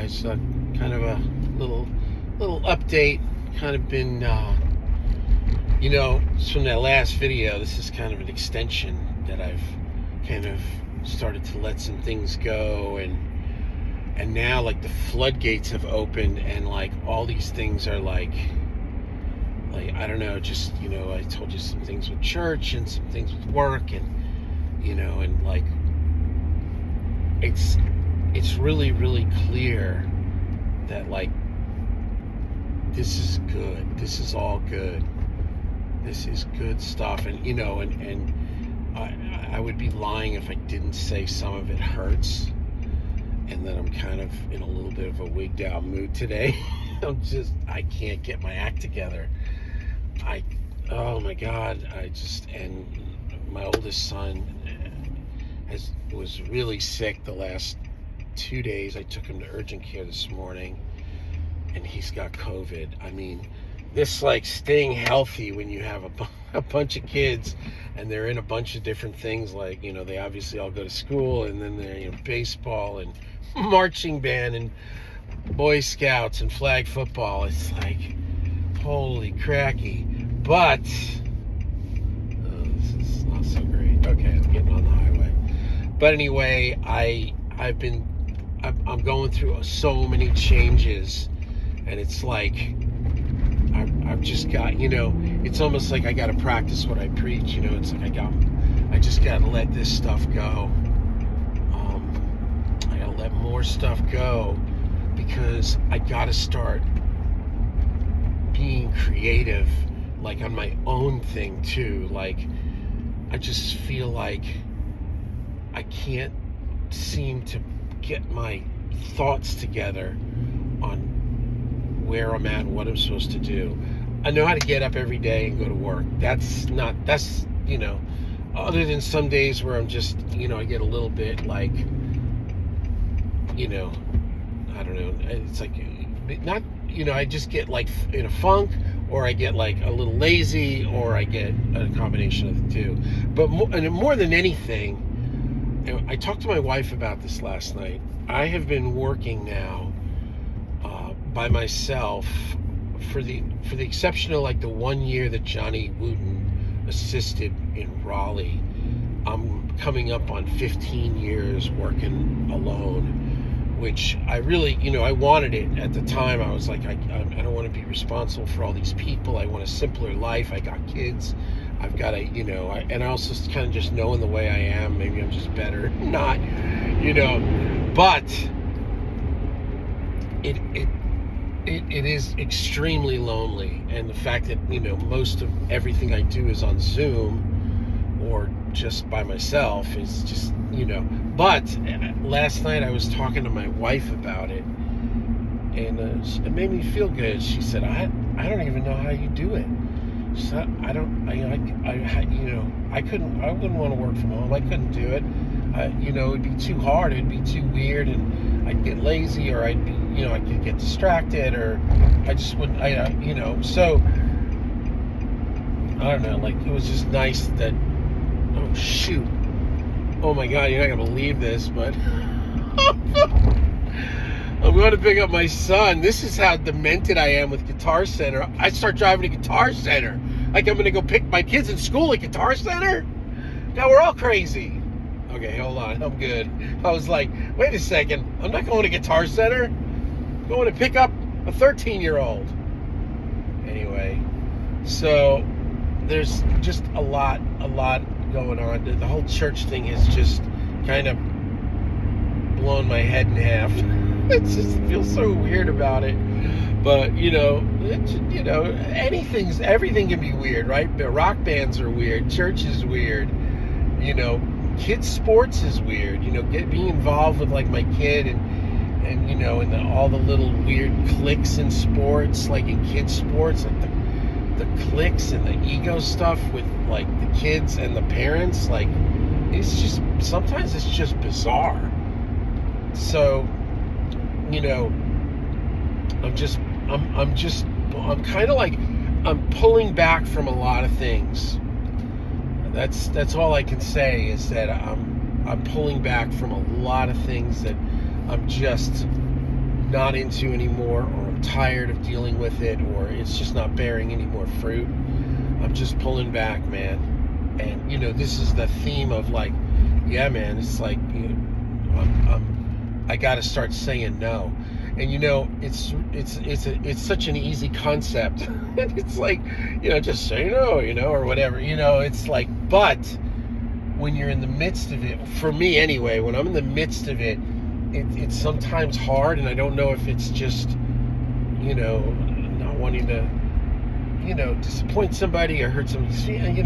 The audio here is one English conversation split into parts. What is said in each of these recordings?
guys. Kind of a little update. Kind of been, from that last video. This is kind of an extension that I've kind of started to let some things go, and now like the floodgates have opened, and like all these things are like I don't know. Just I told you some things with church and some things with work, and and like it's really, really clear that like this is good. This is all good. This is good stuff. And and I would be lying if I didn't say some of it hurts, and that I'm kind of in a little bit of a wigged out mood today. I can't get my act together. Oh my God, and my oldest son was really sick the last 2 days. I took him to urgent care this morning, and he's got COVID. I mean, this like staying healthy when you have a bunch of kids and they're in a bunch of different things, like they obviously all go to school, and then they're baseball and marching band and Boy Scouts and flag football. It's like holy cracky. But this is not so great. Okay, I'm getting on the highway. But anyway, I'm going through so many changes, and it's like I've just got it's almost like I got to practice what I preach. It's like I just got to let this stuff go. I got to let more stuff go, because I got to start being creative, like on my own thing too. Like I just feel like I can't seem to get my thoughts together on where I'm at and what I'm supposed to do. I know how to get up every day and go to work. That's other than some days where I'm just, I get a little bit like, I don't know. It's like, not, I just get like in a funk, or I get like a little lazy, or I get a combination of the two. But more than anything, I talked to my wife about this last night. I have been working now by myself for the exception of like the 1 year that Johnny Wooten assisted in Raleigh. I'm coming up on 15 years working alone, which I really, I wanted it at the time. I was like, I don't want to be responsible for all these people. I want a simpler life. I got kids. I've got and I also kind of just knowing the way I am, maybe I'm just better not, but it is extremely lonely. And the fact that, most of everything I do is on Zoom or just by myself is just, but last night I was talking to my wife about it, and it made me feel good. She said, I don't even know how you do it. She said, I wouldn't want to work from home. I couldn't do it. It'd be too hard. It'd be too weird, and I'd get lazy, or I could get distracted, or I just wouldn't, so I don't know, like it was just nice that, oh shoot, oh my God, you're not going to believe this, but I'm going to pick up my son. This is how demented I am with Guitar Center. I start driving to Guitar Center like I'm going to go pick my kids in school at Guitar Center. Now we're all crazy. Okay, hold on. I'm good. I was like, wait a second. I'm not going to Guitar Center. I'm going to pick up a 13-year-old. Anyway, so there's just a lot going on. The whole church thing has just kind of blown my head in half. It just feels so weird about it. But, everything can be weird, right? Rock bands are weird. Church is weird. Kids sports is weird. Being involved with like my kid and all the little weird cliques in sports, like in kids sports, like the cliques and the ego stuff with like the kids and the parents, like sometimes it's just bizarre. So, I'm kind of like, I'm pulling back from a lot of things. That's all I can say, is that I'm pulling back from a lot of things that I'm just not into anymore, or I'm tired of dealing with it, or it's just not bearing any more fruit, I'm just pulling back, man. And this is the theme of like, yeah, man, it's like, I got to start saying no. And it's such an easy concept. It's like, just say no, or whatever. It's like, but when you're in the midst of it, for me anyway, when I'm in the midst of it, it's sometimes hard, and I don't know if it's just, not wanting to, disappoint somebody or hurt somebody,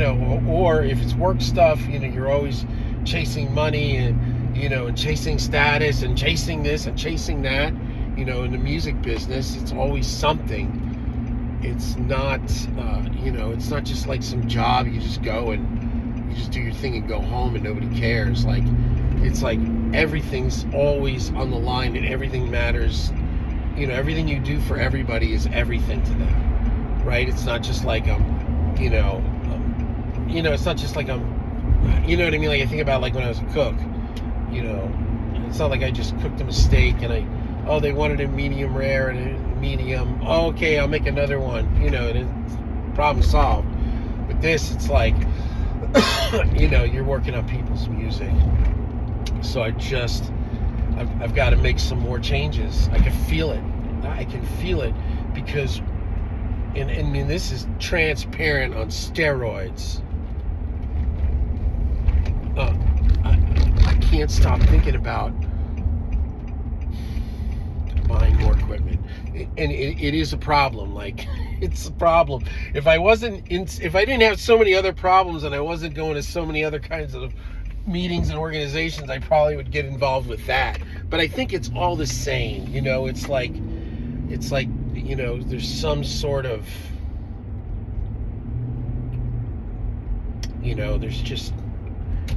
or if it's work stuff, you're always chasing money and chasing status and chasing this and chasing that. In the music business, it's always something. It's not, it's not just like some job you just go and you just do your thing and go home and nobody cares. Like, it's like everything's always on the line and everything matters. Everything you do for everybody is everything to them, right? It's not just like it's not just like you know what I mean? Like, I think about like when I was a cook, it's not like I just cooked them a steak and they wanted a medium rare and a medium. Oh, okay, I'll make another one. And it's problem solved. With this, it's like, you're working on people's music. So I've got to make some more changes. I can feel it because, and I mean, this is transparent on steroids. I can't stop thinking about buying more equipment, and it is a problem. Like, it's a problem. If I didn't have so many other problems and I wasn't going to so many other kinds of meetings and organizations, I probably would get involved with that. But I think it's all the same. It's like there's some sort of, there's just,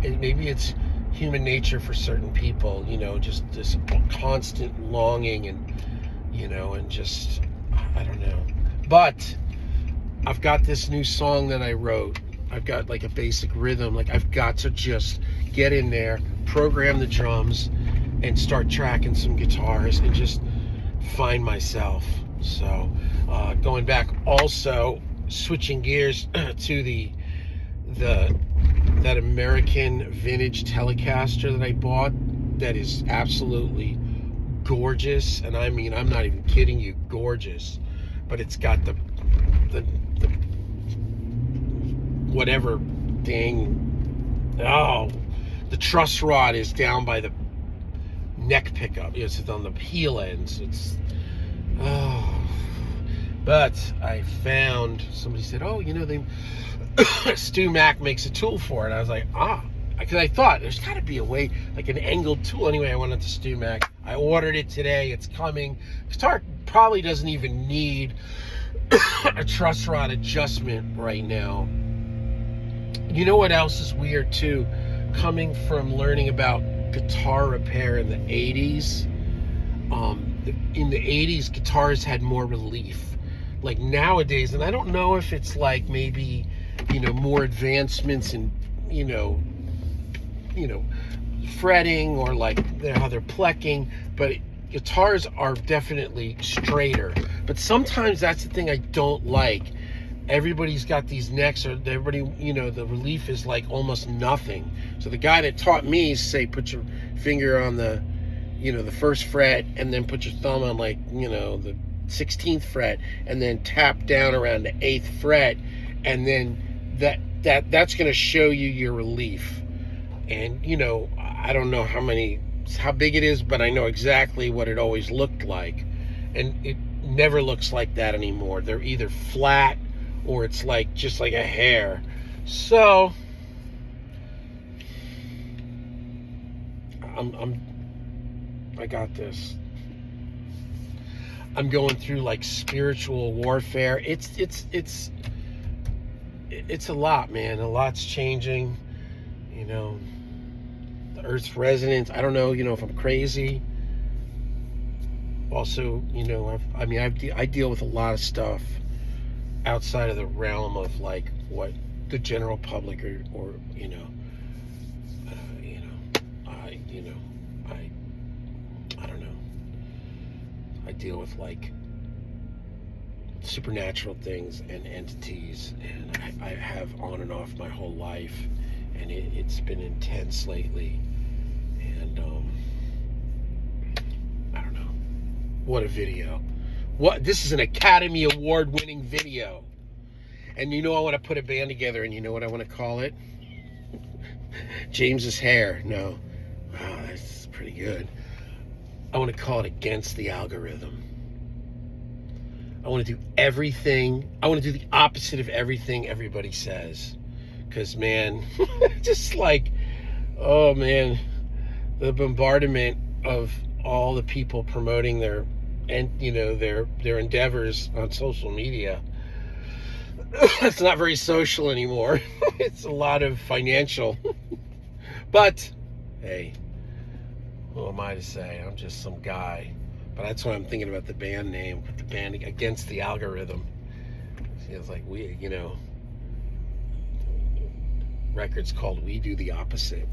maybe it's human nature for certain people, just this constant longing and, and just, I don't know. But I've got this new song that I wrote. I've got like a basic rhythm. Like, I've got to just get in there, program the drums, and start tracking some guitars and just find myself. So, going back, also switching gears to that American vintage Telecaster that I bought, that is absolutely gorgeous. And I mean, I'm not even kidding you, gorgeous. But it's got the whatever dang, the truss rod is down by the neck pickup. It's on the heel ends. But I found, somebody said, they Stu Mac makes a tool for it. I was like, because I thought there's got to be a way, like an angled tool. Anyway, I went up to Stu Mac. I ordered it today. It's coming. Guitar probably doesn't even need a truss rod adjustment right now. You know what else is weird too? Coming from learning about guitar repair in the 80s. In the 80s, guitars had more relief. Like nowadays, and I don't know if it's like maybe, more advancements in, fretting, or like how they're plecking, but guitars are definitely straighter. But sometimes that's the thing I don't like. Everybody's got these necks, or everybody, the relief is like almost nothing. So the guy that taught me, say, put your finger on the, the first fret, and then put your thumb on like, the 16th fret, and then tap down around the 8th fret, and then that's going to show you your relief. And I don't know how big it is, but I know exactly what it always looked like, and it never looks like that anymore. They're either flat or it's like just like a hair. So I got this. I'm going through like spiritual warfare. It's a lot, man. A lot's changing. The Earth's resonance. I don't know, if I'm crazy. Also, I deal with a lot of stuff outside of the realm of like what the general public or I don't know. I deal with like supernatural things and entities, and I have on and off my whole life, and it's been intense lately. And I don't know. What a video. This is an Academy Award winning video. And I want to put a band together, and you know what I want to call it? James's Hair. No. Wow, that's pretty good. I want to call it Against the Algorithm. I want to do everything. I want to do the opposite of everything everybody says. Because, man, just like, oh, man, the bombardment of all the people promoting their endeavors on social media. It's not very social anymore. It's a lot of financial. But, hey, who am I to say? I'm just some guy. But that's what I'm thinking about the band name. The band Against the Algorithm. It's like record's called We Do the Opposite.